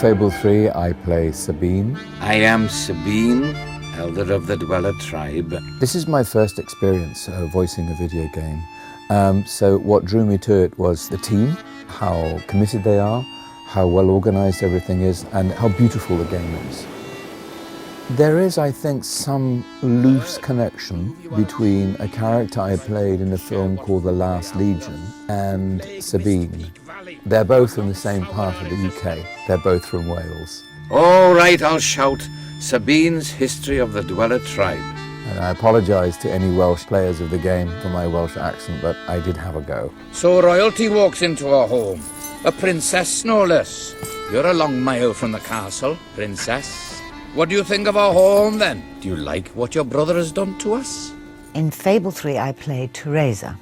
Fable III, I play Sabine. I am Sabine, elder of the Dweller tribe. This is my first experience voicing a video game. So what drew me to it was the team, how committed they are, how well organized everything is, and how beautiful the game is. There is, I think, some loose connection between a character I played in a film called The Last Legion and Sabine. They're both in the same part of the UK. They're both from Wales. All right, I'll shout Sabine's History of the Dweller Tribe. And I apologise to any Welsh players of the game for my Welsh accent, but I did have a go. So royalty walks into our home. A princess, no less. You're a long mile from the castle, princess. What do you think of our home, then? Do you like what your brother has done to us? In Fable III, I played Teresa,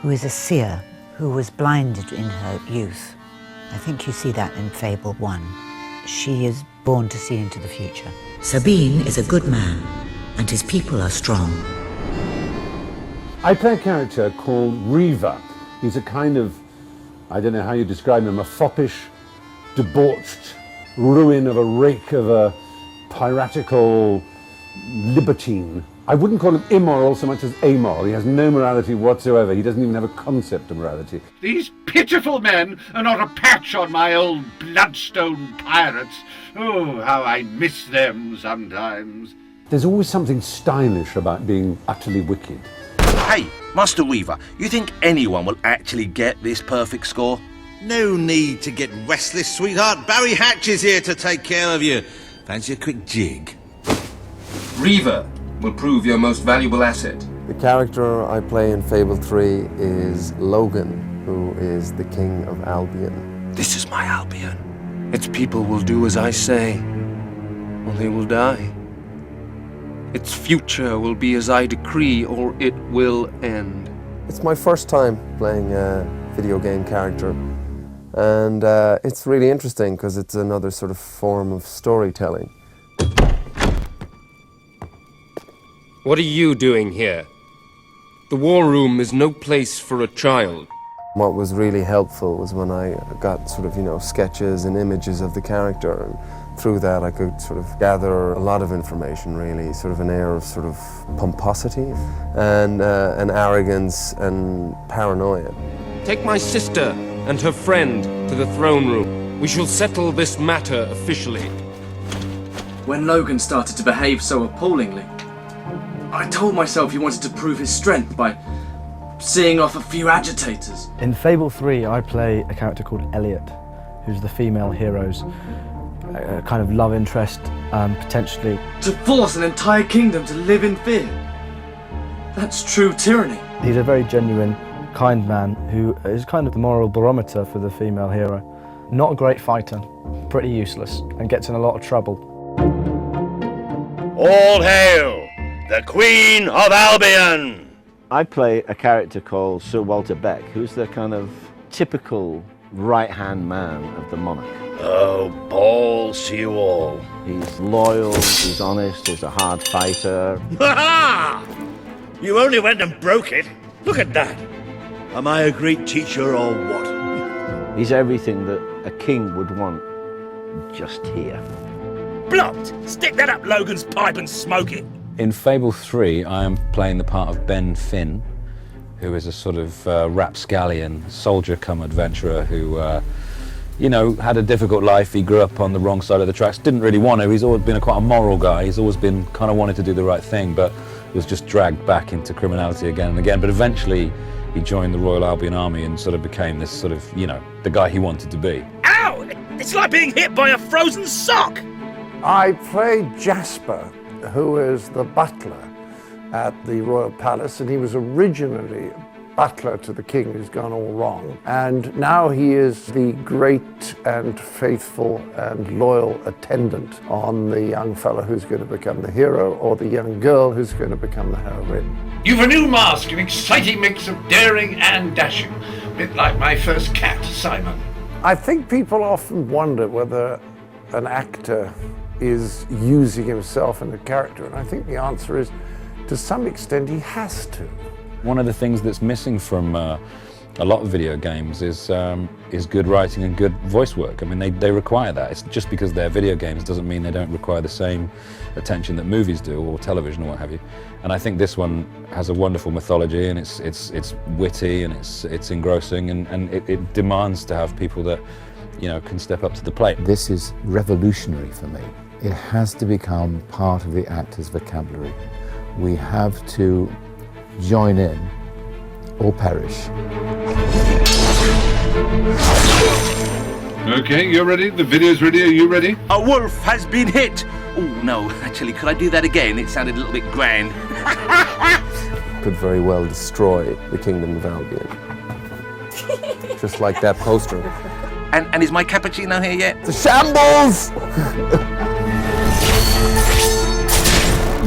who is a seer who was blinded in her youth. I think you see that in Fable I. She is born to see into the future. Sabine is a good man, and his people are strong. I play a character called Reaver. He's a kind of, I don't know how you describe him, a foppish, debauched ruin of a rake of a piratical libertine. I wouldn't call him immoral so much as amoral. He has no morality whatsoever. He doesn't even have a concept of morality. These pitiful men are not a patch on my old bloodstone pirates. Oh, how I miss them sometimes. There's always something stylish about being utterly wicked. Hey, Master Weaver, you think anyone will actually get this perfect score? No need to get restless, sweetheart. Barry Hatch is here to take care of you. Fancy a quick jig? Reaver will prove your most valuable asset. The character I play in Fable III is Logan, who is the King of Albion. This is my Albion. Its people will do as I say, or they will die. Its future will be as I decree, or it will end. It's my first time playing a video game character, and it's really interesting because it's another sort of form of storytelling. What are you doing here? The war room is no place for a child. What was really helpful was when I got sort of, sketches and images of the character, and through that I could sort of gather a lot of information, really, sort of an air of sort of pomposity and arrogance and paranoia. Take my sister and her friend to the throne room. We shall settle this matter officially. When Logan started to behave so appallingly, I told myself he wanted to prove his strength by seeing off a few agitators. In Fable III, I play a character called Elliot, who's the female hero's kind of love interest, potentially. To force an entire kingdom to live in fear. That's true tyranny. He's a very genuine, kind man who is kind of the moral barometer for the female hero. Not a great fighter, pretty useless, and gets in a lot of trouble. All hail the Queen of Albion! I play a character called Sir Beck, who's the kind of typical right-hand man of the monarch. Oh, balls to you all. He's loyal, he's honest, he's a hard fighter. Ha-ha! You only went and broke it. Look at that. Am I a great teacher or what? He's everything that a king would want, just here. Blocked! Stick that up Logan's pipe and smoke it. In Fable III, I am playing the part of Ben Finn, who is a sort of rapscallion, soldier-cum-adventurer who, had a difficult life. He grew up on the wrong side of the tracks, didn't really want to. He's always been quite a moral guy. He's always been kind of wanted to do the right thing, but was just dragged back into criminality again and again. But eventually, he joined the Royal Albion Army and sort of became this sort of, the guy he wanted to be. Ow! It's like being hit by a frozen sock! I played Jasper, who is the butler at the Royal Palace, and he was originally butler to the king who's gone all wrong. And now he is the great and faithful and loyal attendant on the young fellow who's going to become the hero, or the young girl who's going to become the heroine. You've a new mask, an exciting mix of daring and dashing. A bit like my first cat, Simon. I think people often wonder whether an actor is using himself in a character, and I think the answer is, to some extent, he has to. One of the things that's missing from a lot of video games is good writing and good voice work. I mean, they require that. It's just because they're video games doesn't mean they don't require the same attention that movies do, or television, or what have you. And I think this one has a wonderful mythology, and it's witty, and it's engrossing, and it demands to have people that, you know, can step up to the plate. This is revolutionary for me. It has to become part of the actor's vocabulary. We have to join in or perish. Okay, you're ready? The video's ready? Are you ready? A wolf has been hit! Oh, no, actually, could I do that again? It sounded a little bit grand. Could very well destroy the Kingdom of Albion. Just like that poster. And is my cappuccino here yet? The shambles!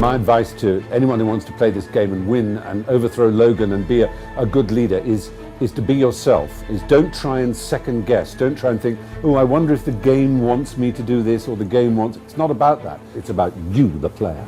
My advice to anyone who wants to play this game and win and overthrow Logan and be a good leader is to be yourself. Don't try and second guess. Don't try and think, oh, I wonder if the game wants me to do this or the game wants... It's not about that. It's about you, the player.